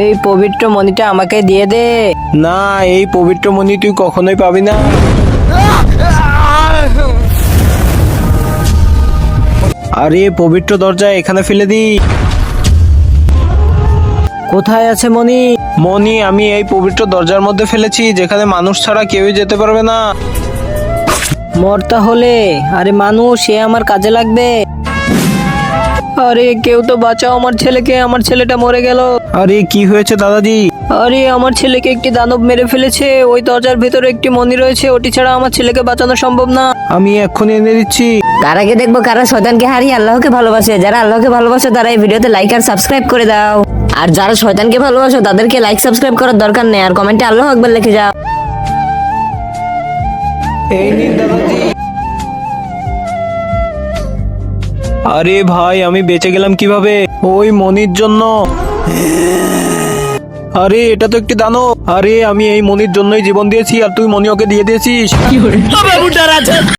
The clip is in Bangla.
এই পবিত্র মণিটা আমাকে দিয়ে দে। না, এই পবিত্র মণি তুই কখনোই পাবি না। আরে পবিত্র দরজা এখানে ফেলে দি। কোথায় আছে মণি? মণি আমি এই পবিত্র দরজার মধ্যে ফেলেছি, যেখানে মানুষ ছাড়া কেউই যেতে পারবে না। মর তাহলে। আরে মানুষ, সে আমার কাজে লাগবে। আরে কেউ তো বাঁচাও আমার ছেলেকে, আমার ছেলেটা মরে গেল। আরে কি হয়েছে দাদাজি? আরে আমার ছেলেকে একটি দানব মেরে ফেলেছে। ওই দরজার ভেতরে একটি মণি রয়েছে, ওটি ছাড়া আমার ছেলেকে বাঁচানো সম্ভব না। আমি এক্ষুনি এনে দিচ্ছি। তার আগে দেখবো কারা শয়তানকে হারিয়ে আল্লাহকে ভালোবাসে। যারা আল্লাহকে ভালোবাসে তারা এই ভিডিওতে লাইক আর সাবস্ক্রাইব করে দাও। আর যারা শয়তানকে ভালোবাসো তাদেরকে লাইক সাবস্ক্রাইব করার দরকার নেই, আর কমেন্টে আল্লাহু আকবার লিখে যাও। এই নিন দাদাজি। আরে ভাই, আমি বেঁচে গেলাম কিভাবে? ওই মনির জন্য। আরে এটা তো একটি দানব। আরে আমি এই মনির জন্যই জীবন দিয়েছি, আর তুই মনি ওকে দিয়ে দিয়েছিস।